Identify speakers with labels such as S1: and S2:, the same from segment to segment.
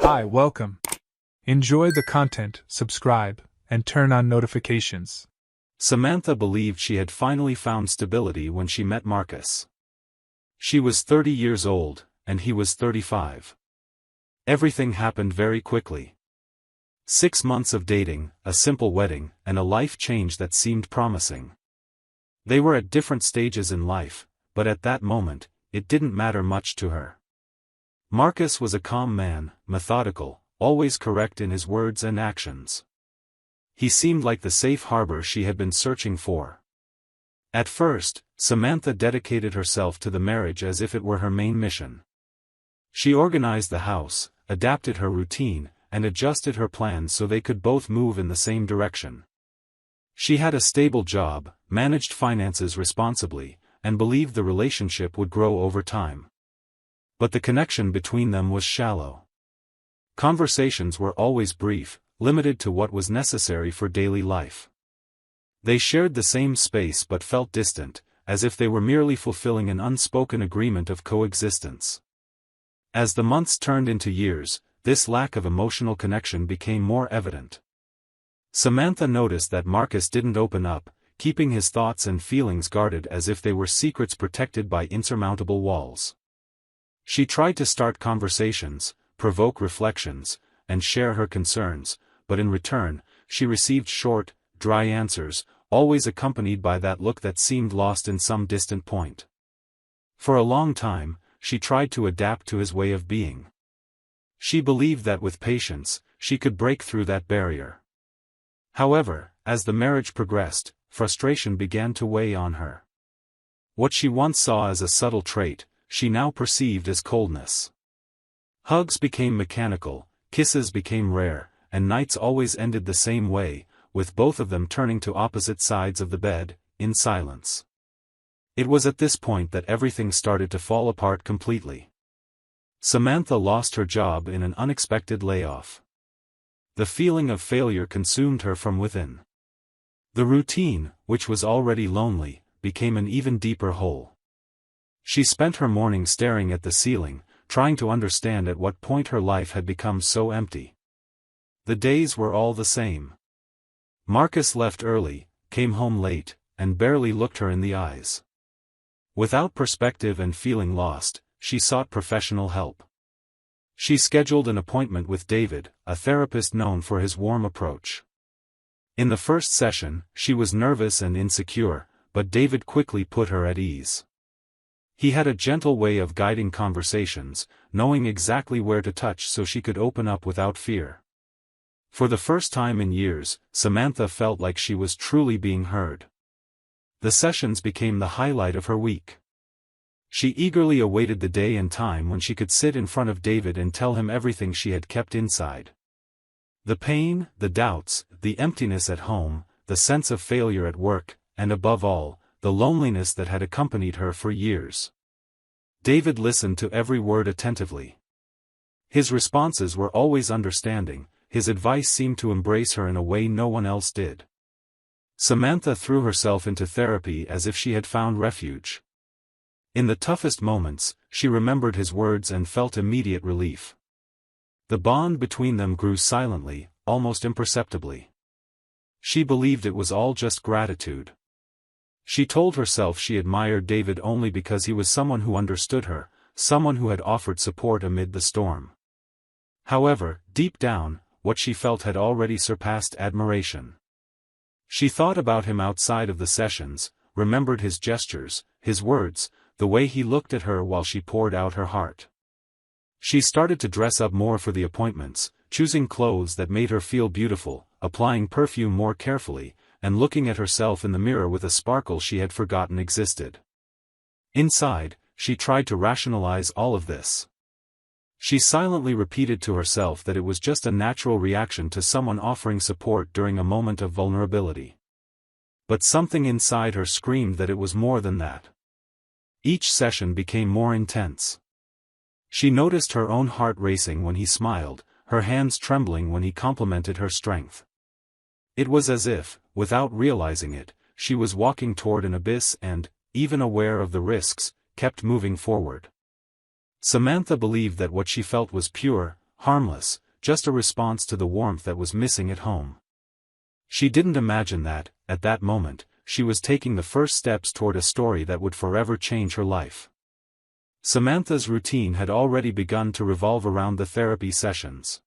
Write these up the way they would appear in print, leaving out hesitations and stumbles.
S1: Hi, welcome. Enjoy the content, subscribe, and turn on notifications.
S2: Samantha believed she had finally found stability when she met Marcus. She was 30 years old, and he was 35. Everything happened very quickly. 6 months of dating, a simple wedding, and a life change that seemed promising. They were at different stages in life, but at that moment, it didn't matter much to her. Marcus was a calm man, methodical, always correct in his words and actions. He seemed like the safe harbor she had been searching for. At first, Samantha dedicated herself to the marriage as if it were her main mission. She organized the house, adapted her routine, and adjusted her plans so they could both move in the same direction. She had a stable job, managed finances responsibly, and believed the relationship would grow over time. But the connection between them was shallow. Conversations were always brief, limited to what was necessary for daily life. They shared the same space but felt distant, as if they were merely fulfilling an unspoken agreement of coexistence. As the months turned into years, this lack of emotional connection became more evident. Samantha noticed that Marcus didn't open up, keeping his thoughts and feelings guarded as if they were secrets protected by insurmountable walls. She tried to start conversations, provoke reflections, and share her concerns, but in return, she received short, dry answers, always accompanied by that look that seemed lost in some distant point. For a long time, she tried to adapt to his way of being. She believed that with patience, she could break through that barrier. However, as the marriage progressed, frustration began to weigh on her. What she once saw as a subtle trait, she now perceived as coldness. Hugs became mechanical, kisses became rare, and nights always ended the same way, with both of them turning to opposite sides of the bed, in silence. It was at this point that everything started to fall apart completely. Samantha lost her job in an unexpected layoff. The feeling of failure consumed her from within. The routine, which was already lonely, became an even deeper hole. She spent her mornings staring at the ceiling, trying to understand at what point her life had become so empty. The days were all the same. Marcus left early, came home late, and barely looked her in the eyes. Without perspective and feeling lost, she sought professional help. She scheduled an appointment with David, a therapist known for his warm approach. In the first session, she was nervous and insecure, but David quickly put her at ease. He had a gentle way of guiding conversations, knowing exactly where to touch so she could open up without fear. For the first time in years, Samantha felt like she was truly being heard. The sessions became the highlight of her week. She eagerly awaited the day and time when she could sit in front of David and tell him everything she had kept inside. The pain, the doubts, the emptiness at home, the sense of failure at work, and above all, the loneliness that had accompanied her for years. David listened to every word attentively. His responses were always understanding, his advice seemed to embrace her in a way no one else did. Samantha threw herself into therapy as if she had found refuge. In the toughest moments, she remembered his words and felt immediate relief. The bond between them grew silently, almost imperceptibly. She believed it was all just gratitude. She told herself she admired David only because he was someone who understood her, someone who had offered support amid the storm. However, deep down, what she felt had already surpassed admiration. She thought about him outside of the sessions, remembered his gestures, his words, the way he looked at her while she poured out her heart. She started to dress up more for the appointments, choosing clothes that made her feel beautiful, applying perfume more carefully, and looking at herself in the mirror with a sparkle she had forgotten existed. Inside, she tried to rationalize all of this. She silently repeated to herself that it was just a natural reaction to someone offering support during a moment of vulnerability. But something inside her screamed that it was more than that. Each session became more intense. She noticed her own heart racing when he smiled, her hands trembling when he complimented her strength. It was as if, without realizing it, she was walking toward an abyss and, even aware of the risks, kept moving forward. Samantha believed that what she felt was pure, harmless, just a response to the warmth that was missing at home. She didn't imagine that, at that moment, she was taking the first steps toward a story that would forever change her life. Samantha's routine had already begun to revolve around the therapy sessions.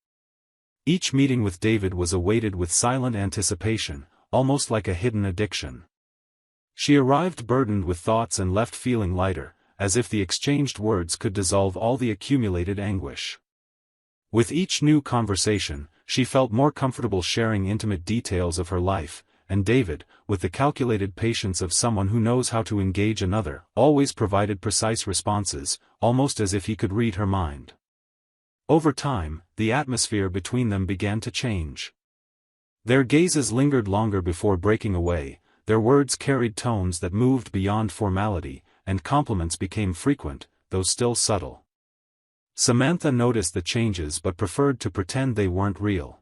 S2: Each meeting with David was awaited with silent anticipation, almost like a hidden addiction. She arrived burdened with thoughts and left feeling lighter, as if the exchanged words could dissolve all the accumulated anguish. With each new conversation, she felt more comfortable sharing intimate details of her life, and David, with the calculated patience of someone who knows how to engage another, always provided precise responses, almost as if he could read her mind. Over time, the atmosphere between them began to change. Their gazes lingered longer before breaking away, their words carried tones that moved beyond formality, and compliments became frequent, though still subtle. Samantha noticed the changes but preferred to pretend they weren't real.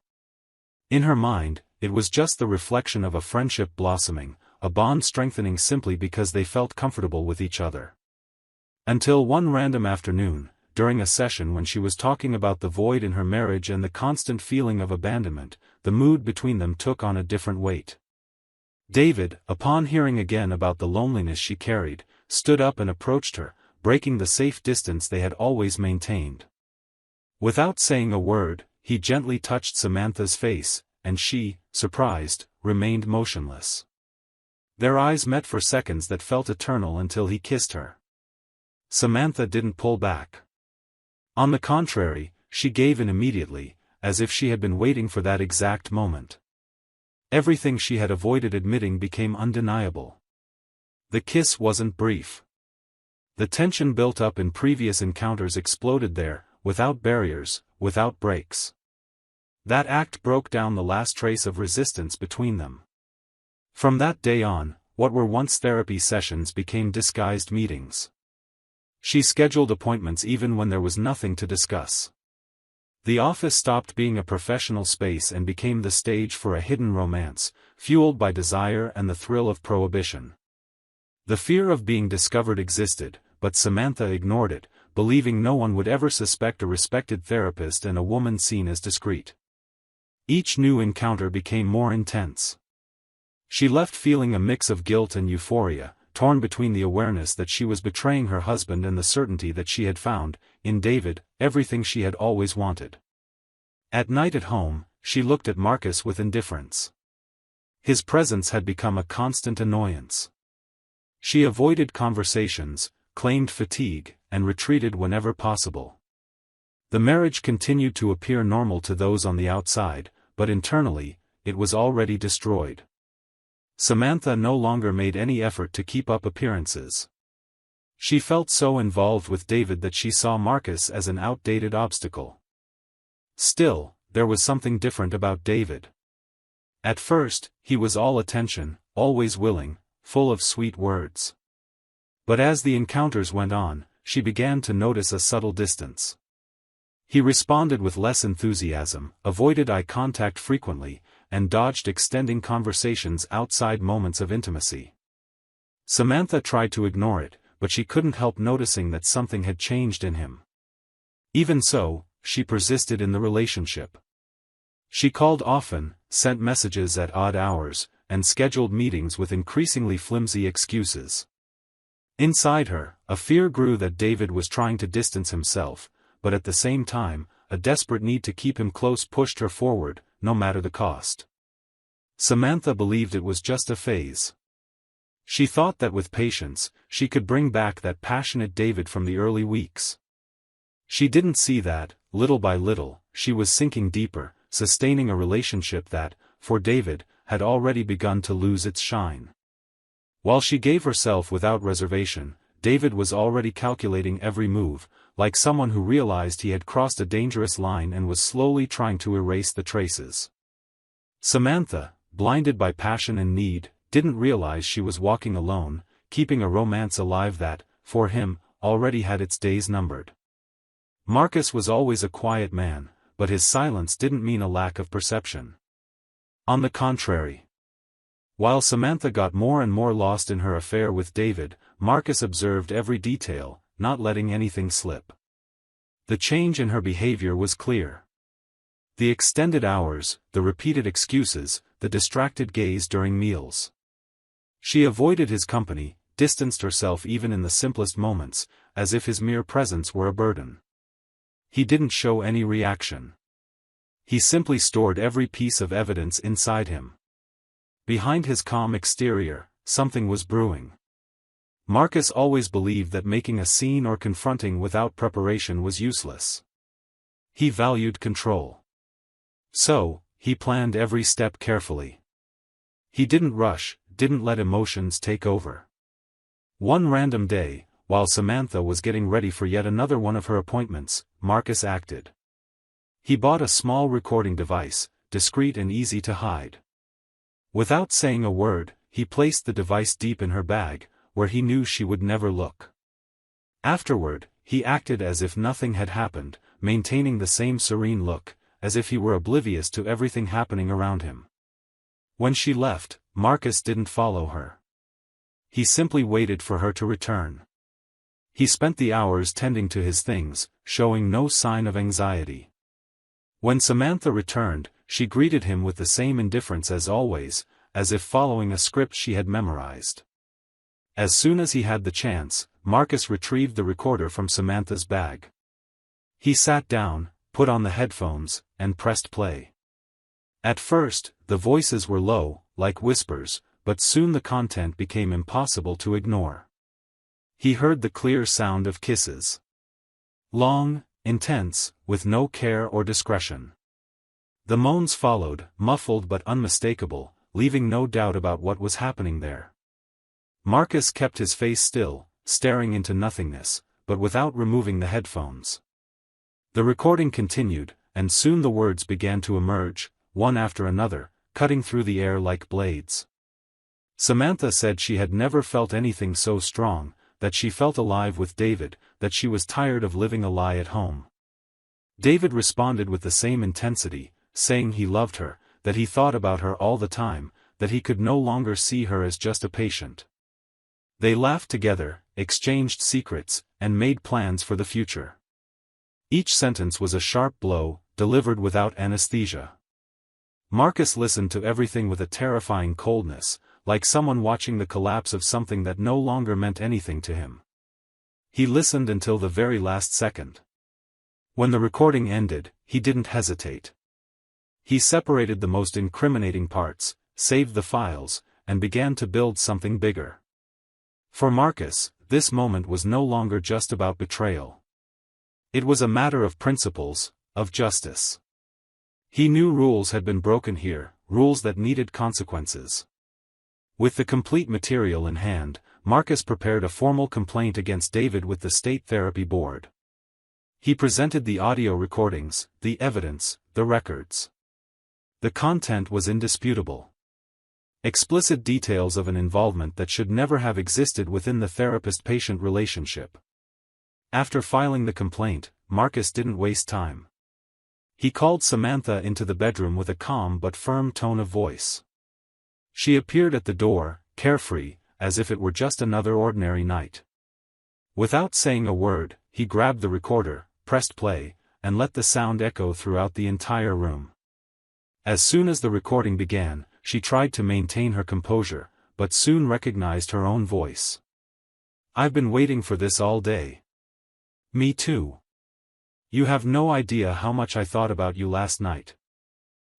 S2: In her mind, it was just the reflection of a friendship blossoming, a bond strengthening simply because they felt comfortable with each other. Until one random afternoon, during a session when she was talking about the void in her marriage and the constant feeling of abandonment, the mood between them took on a different weight. David, upon hearing again about the loneliness she carried, stood up and approached her, breaking the safe distance they had always maintained. Without saying a word, he gently touched Samantha's face, and she, surprised, remained motionless. Their eyes met for seconds that felt eternal until he kissed her. Samantha didn't pull back. On the contrary, she gave in immediately, as if she had been waiting for that exact moment. Everything she had avoided admitting became undeniable. The kiss wasn't brief. The tension built up in previous encounters exploded there, without barriers, without breaks. That act broke down the last trace of resistance between them. From that day on, what were once therapy sessions became disguised meetings. She scheduled appointments even when there was nothing to discuss. The office stopped being a professional space and became the stage for a hidden romance, fueled by desire and the thrill of prohibition. The fear of being discovered existed, but Samantha ignored it, believing no one would ever suspect a respected therapist and a woman seen as discreet. Each new encounter became more intense. She left feeling a mix of guilt and euphoria, torn between the awareness that she was betraying her husband and the certainty that she had found, in David, everything she had always wanted. At night at home, she looked at Marcus with indifference. His presence had become a constant annoyance. She avoided conversations, claimed fatigue, and retreated whenever possible. The marriage continued to appear normal to those on the outside, but internally, it was already destroyed. Samantha no longer made any effort to keep up appearances. She felt so involved with David that she saw Marcus as an outdated obstacle. Still, there was something different about David. At first, he was all attention, always willing, full of sweet words. But as the encounters went on, she began to notice a subtle distance. He responded with less enthusiasm, avoided eye contact frequently, and dodged extending conversations outside moments of intimacy. Samantha tried to ignore it, but she couldn't help noticing that something had changed in him. Even so, she persisted in the relationship. She called often, sent messages at odd hours, and scheduled meetings with increasingly flimsy excuses. Inside her, a fear grew that David was trying to distance himself, but at the same time, a desperate need to keep him close pushed her forward, no matter the cost. Samantha believed it was just a phase. She thought that with patience, she could bring back that passionate David from the early weeks. She didn't see that, little by little, she was sinking deeper, sustaining a relationship that, for David, had already begun to lose its shine. While she gave herself without reservation, David was already calculating every move, like someone who realized he had crossed a dangerous line and was slowly trying to erase the traces. Samantha, blinded by passion and need, didn't realize she was walking alone, keeping a romance alive that, for him, already had its days numbered. Marcus was always a quiet man, but his silence didn't mean a lack of perception. On the contrary. While Samantha got more and more lost in her affair with David, Marcus observed every detail, not letting anything slip. The change in her behavior was clear. The extended hours, the repeated excuses, the distracted gaze during meals. She avoided his company, distanced herself even in the simplest moments, as if his mere presence were a burden. He didn't show any reaction. He simply stored every piece of evidence inside him. Behind his calm exterior, something was brewing. Marcus always believed that making a scene or confronting without preparation was useless. He valued control. So, he planned every step carefully. He didn't rush, didn't let emotions take over. One random day, while Samantha was getting ready for yet another one of her appointments, Marcus acted. He bought a small recording device, discreet and easy to hide. Without saying a word, he placed the device deep in her bag, where he knew she would never look. Afterward, he acted as if nothing had happened, maintaining the same serene look, as if he were oblivious to everything happening around him. When she left, Marcus didn't follow her. He simply waited for her to return. He spent the hours tending to his things, showing no sign of anxiety. When Samantha returned, she greeted him with the same indifference as always, as if following a script she had memorized. As soon as he had the chance, Marcus retrieved the recorder from Samantha's bag. He sat down, put on the headphones, and pressed play. At first, the voices were low, like whispers, but soon the content became impossible to ignore. He heard the clear sound of kisses. Long, intense, with no care or discretion. The moans followed, muffled but unmistakable, leaving no doubt about what was happening there. Marcus kept his face still, staring into nothingness, but without removing the headphones. The recording continued, and soon the words began to emerge, one after another, cutting through the air like blades. Samantha said she had never felt anything so strong, that she felt alive with David, that she was tired of living a lie at home. David responded with the same intensity, saying he loved her, that he thought about her all the time, that he could no longer see her as just a patient. They laughed together, exchanged secrets, and made plans for the future. Each sentence was a sharp blow, delivered without anesthesia. Marcus listened to everything with a terrifying coldness, like someone watching the collapse of something that no longer meant anything to him. He listened until the very last second. When the recording ended, he didn't hesitate. He separated the most incriminating parts, saved the files, and began to build something bigger. For Marcus, this moment was no longer just about betrayal. It was a matter of principles, of justice. He knew rules had been broken here, rules that needed consequences. With the complete material in hand, Marcus prepared a formal complaint against David with the State Therapy Board. He presented the audio recordings, the evidence, the records. The content was indisputable. Explicit details of an involvement that should never have existed within the therapist-patient relationship. After filing the complaint, Marcus didn't waste time. He called Samantha into the bedroom with a calm but firm tone of voice. She appeared at the door, carefree, as if it were just another ordinary night. Without saying a word, he grabbed the recorder, pressed play, and let the sound echo throughout the entire room. As soon as the recording began, she tried to maintain her composure, but soon recognized her own voice. "I've been waiting for this all day." "Me too. You have no idea how much I thought about you last night.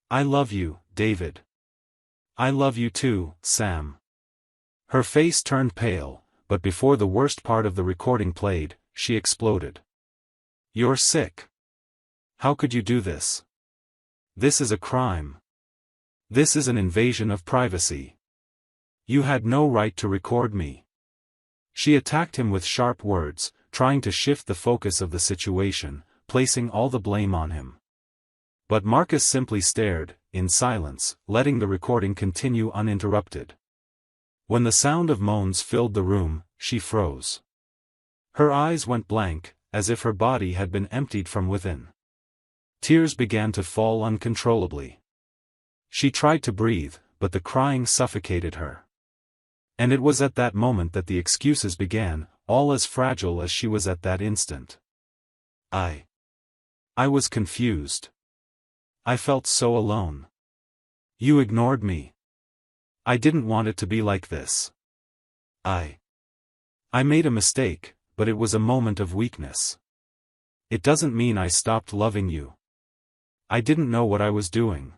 S2: I love you, David. I love you too, Sam." Her face turned pale, but before the worst part of the recording played, she exploded. "You're sick. How could you do this? This is a crime. This is an invasion of privacy. You had no right to record me." She attacked him with sharp words, trying to shift the focus of the situation, placing all the blame on him. But Marcus simply stared, in silence, letting the recording continue uninterrupted. When the sound of moans filled the room, she froze. Her eyes went blank, as if her body had been emptied from within. Tears began to fall uncontrollably. She tried to breathe, but the crying suffocated her. And it was at that moment that the excuses began, all as fragile as she was at that instant. I was confused. I felt so alone. You ignored me. I didn't want it to be like this. I made a mistake, but it was a moment of weakness. It doesn't mean I stopped loving you. I didn't know what I was doing."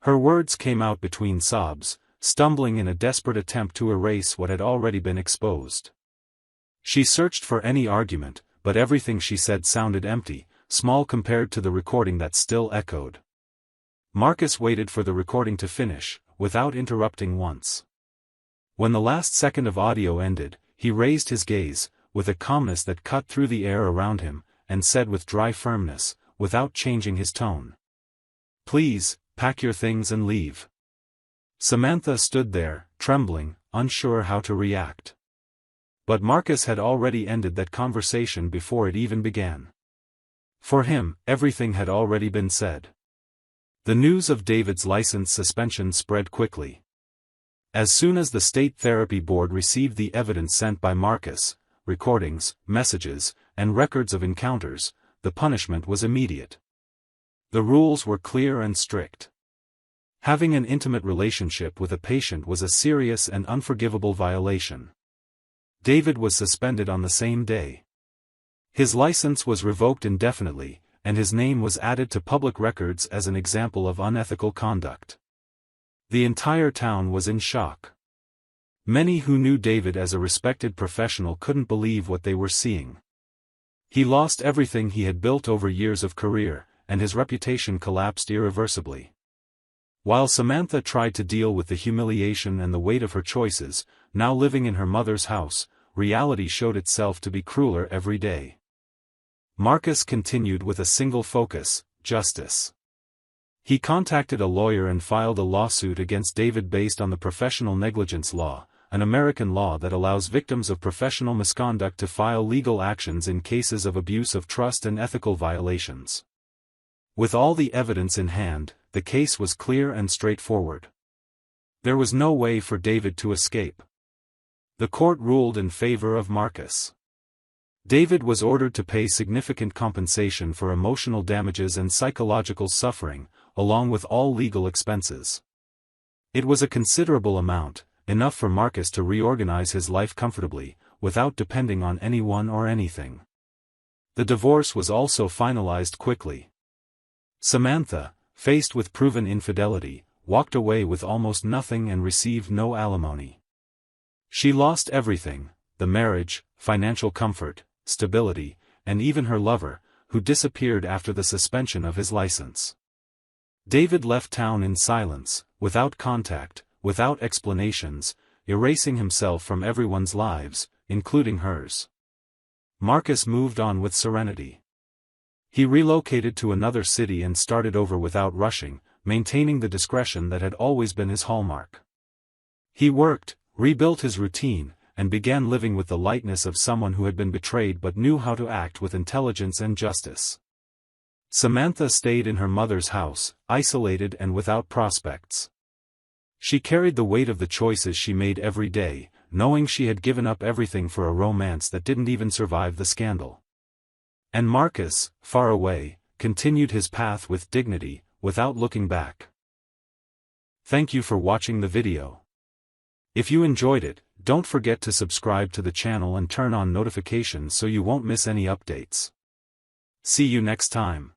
S2: Her words came out between sobs, stumbling in a desperate attempt to erase what had already been exposed. She searched for any argument, but everything she said sounded empty, small compared to the recording that still echoed. Marcus waited for the recording to finish, without interrupting once. When the last second of audio ended, he raised his gaze, with a calmness that cut through the air around him, and said with dry firmness, without changing his tone, "Please, pack your things and leave." Samantha stood there, trembling, unsure how to react. But Marcus had already ended that conversation before it even began. For him, everything had already been said. The news of David's license suspension spread quickly. As soon as the State Therapy Board received the evidence sent by Marcus, recordings, messages, and records of encounters, the punishment was immediate. The rules were clear and strict. Having an intimate relationship with a patient was a serious and unforgivable violation. David was suspended on the same day. His license was revoked indefinitely, and his name was added to public records as an example of unethical conduct. The entire town was in shock. Many who knew David as a respected professional couldn't believe what they were seeing. He lost everything he had built over years of career, and his reputation collapsed irreversibly. While Samantha tried to deal with the humiliation and the weight of her choices, now living in her mother's house, reality showed itself to be crueler every day. Marcus continued with a single focus: justice. He contacted a lawyer and filed a lawsuit against David based on the professional negligence law, an American law that allows victims of professional misconduct to file legal actions in cases of abuse of trust and ethical violations. With all the evidence in hand, the case was clear and straightforward. There was no way for David to escape. The court ruled in favor of Marcus. David was ordered to pay significant compensation for emotional damages and psychological suffering, along with all legal expenses. It was a considerable amount, enough for Marcus to reorganize his life comfortably, without depending on anyone or anything. The divorce was also finalized quickly. Samantha, faced with proven infidelity, walked away with almost nothing and received no alimony. She lost everything: the marriage, financial comfort, stability, and even her lover, who disappeared after the suspension of his license. David left town in silence, without contact, without explanations, erasing himself from everyone's lives, including hers. Marcus moved on with serenity. He relocated to another city and started over without rushing, maintaining the discretion that had always been his hallmark. He worked, rebuilt his routine, and began living with the lightness of someone who had been betrayed but knew how to act with intelligence and justice. Samantha stayed in her mother's house, isolated and without prospects. She carried the weight of the choices she made every day, knowing she had given up everything for a romance that didn't even survive the scandal. And Marcus, far away, continued his path with dignity, without looking back. Thank you for watching the video. If you enjoyed it, don't forget to subscribe to the channel and turn on notifications so you won't miss any updates. See you next time.